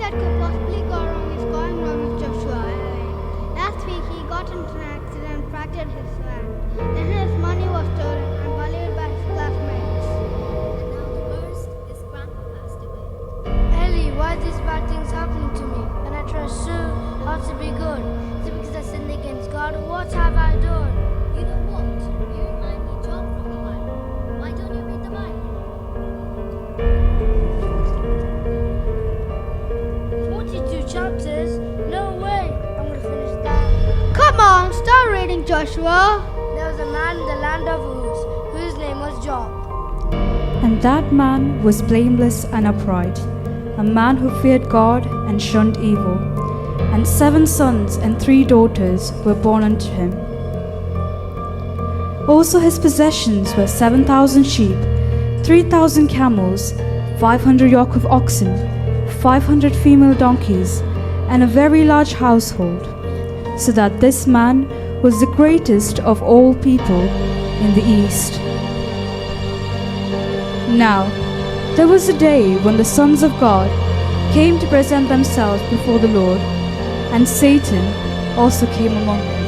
that could possibly go wrong is going wrong with Joshua. Last week he got into an accident and fractured his hand. Then his money was stolen and valued by his classmates. And now the worst, his grandpa passed away. Ellie, why are these bad things happening to me? And I try so hard to be good. Is it because I sinned against God? What have I done? You know what? You remind me Job from the Bible. Why don't you read the Bible? 42 chapters? No way! I'm going to finish that. Come on, start reading, Joshua. There was a man in the land of Uz, whose name was Job. And that man was blameless and upright, a man who feared God and shunned evil. And 7 sons and 3 daughters were born unto him. Also his possessions were 7,000 sheep, 3,000 camels, 500 yoke of oxen, 500 female donkeys, and a very large household, so that this man was the greatest of all people in the East. Now, there was a day when the sons of God came to present themselves before the Lord, and Satan also came among them.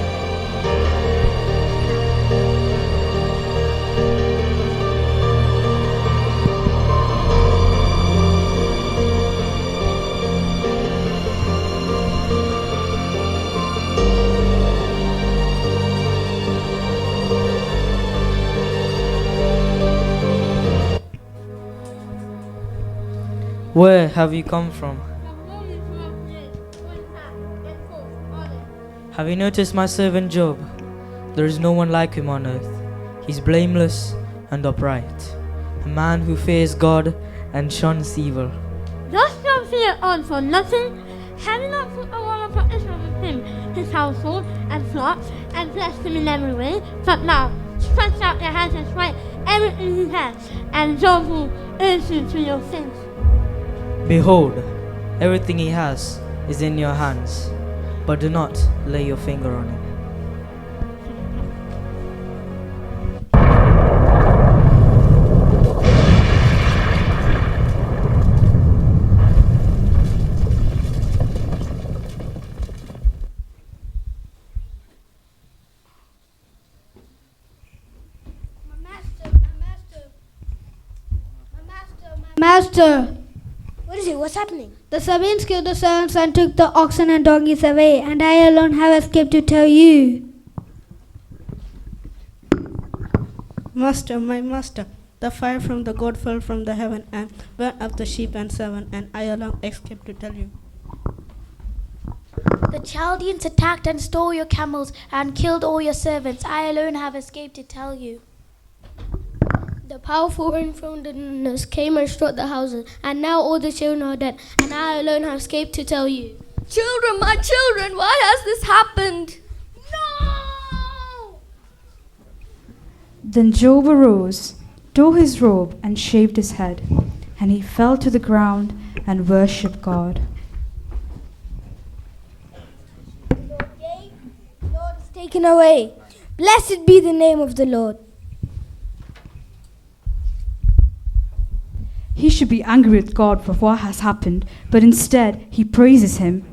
Where have you come from? Have you noticed my servant Job? There is no one like him on earth. He's blameless and upright, a man who fears God and shuns evil. Does not fear on for nothing? Have you not put a wall of protection with him, his household, and flocks, and blessed him in every way? But now, stretch out your hands and strike everything he has, and Job will answer to your sins. Behold, everything he has is in your hands, but do not lay your finger on him. Master, What is it? What's happening? the Sabeans killed the servants and took the oxen and donkeys away, and I alone have escaped to tell you. Master, my master, the fire from the God fell from the heaven and burned up the sheep and servant, and I alone escaped to tell you. The Chaldeans attacked and stole your camels and killed all your servants. I alone have escaped to tell you. The powerful rain from the wilderness came and struck the houses, and now all the children are dead, and I alone have escaped to tell you. Children, my children, why has this happened? No! Then Job arose, tore his robe, and shaved his head, and he fell to the ground and worshipped God. Lord gave, Lord is taken away. Blessed be the name of the Lord. He should be angry with God for what has happened, but instead he praises him.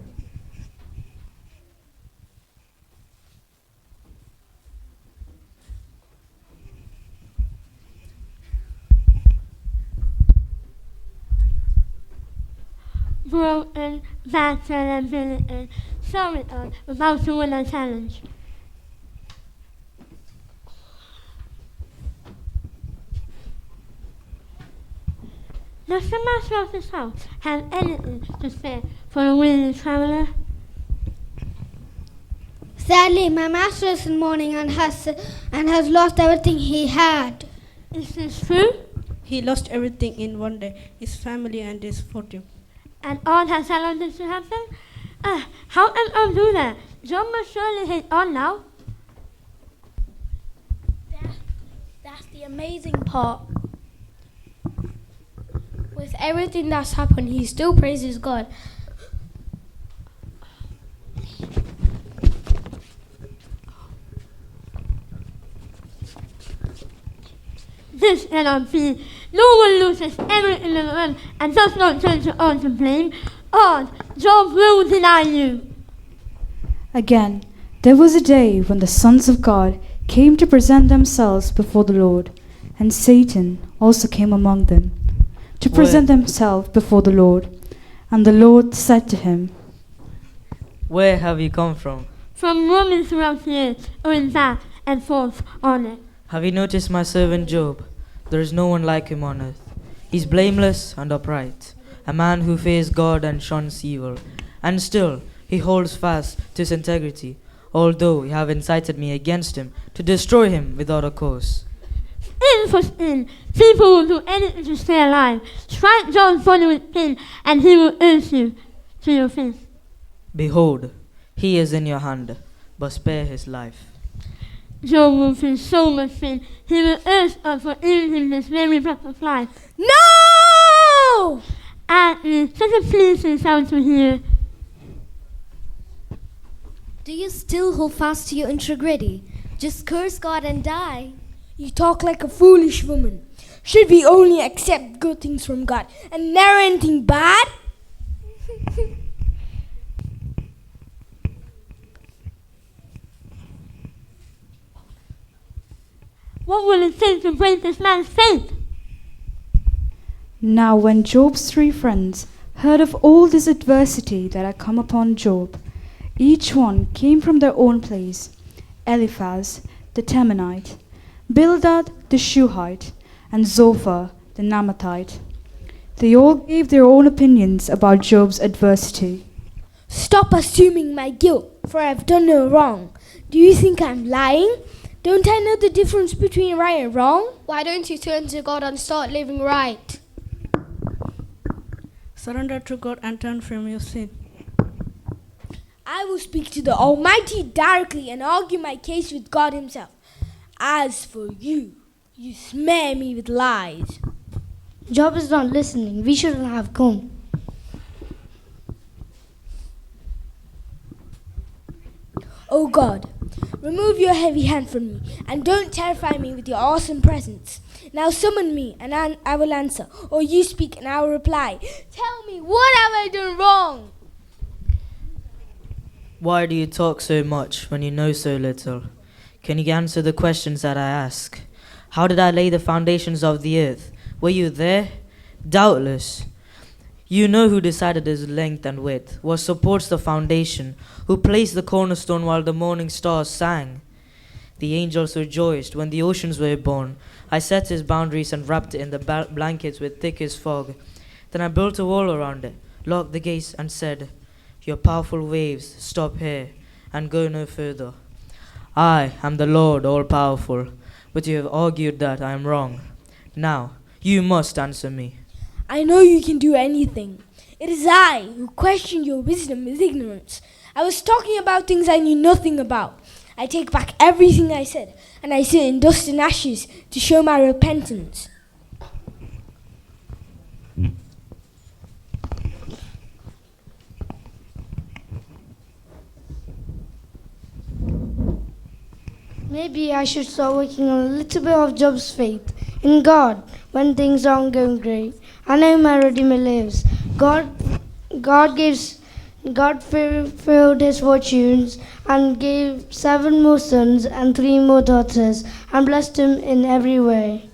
Broken, battered, and beaten, sorry about to win a challenge. Does the master of this house have anything to say for the weary traveler? Sadly, my master is in mourning and has lost everything he had. Is this true? He lost everything in one day, his family and his fortune. And all has allowed this to happen? How can I do that? Job must surely hate on now. That's the amazing part. With everything that's happened, he still praises God. This cannot be. No one loses everything in the world and does not turn to all to blame. odd, Job will deny you. Again, there was a day when the sons of God came to present themselves before the Lord, and Satan also came among them to present himself before the Lord. And the Lord said to him, Where have you come from? From roaming throughout the earth, owing back and forth on it. Have you noticed my servant Job? There is no one like him on earth. He's blameless and upright, a man who fears God and shuns evil. And still he holds fast to his integrity, although you have incited me against him to destroy him without a cause. Interesting. People will do anything to stay alive. Strike Job's body with pain, and he will urge you to your face. Behold, he is in your hand, but spare his life. Job will feel so much pain. He will urge us for giving him this very breath of life. No! Such a pleasing sound to hear. Do you still hold fast to your integrity? Just curse God and die. You talk like a foolish woman. Should we only accept good things from God and never anything bad? What will it take to break this man's faith? Now when Job's 3 friends heard of all this adversity that had come upon Job, each one came from their own place: Eliphaz the Temanite, Bildad the Shuhite, and Zophar the Naamathite. They all gave their own opinions about Job's adversity. Stop assuming my guilt, for I've done no wrong. Do you think I'm lying? Don't I know the difference between right and wrong? Why don't you turn to God and start living right? Surrender to God and turn from your sin. I will speak to the Almighty directly and argue my case with God Himself. As for you, you smear me with lies. Job is not listening. We shouldn't have come. Oh God, remove your heavy hand from me and don't terrify me with your awesome presence. Now summon me and I will answer, or you speak and I will reply. Tell me, what have I done wrong? Why do you talk so much when you know so little? Can you answer the questions that I ask? How did I lay the foundations of the earth? Were you there? Doubtless. You know who decided its length and width, what supports the foundation, who placed the cornerstone while the morning stars sang. The angels rejoiced when the oceans were born. I set his boundaries and wrapped it in the blankets with thickest fog. Then I built a wall around it, locked the gates and said, Your powerful waves stop here and go no further. I am the Lord all-powerful, but you have argued that I am wrong. Now, you must answer me. I know you can do anything. It is I who question your wisdom with ignorance. I was talking about things I knew nothing about. I take back everything I said, and I sit in dust and ashes to show my repentance. Maybe I should start working on a little bit of Job's faith in God when things aren't going great. I know my Redeemer lives. God fulfilled his fortunes and gave 7 more sons and 3 more daughters and blessed him in every way.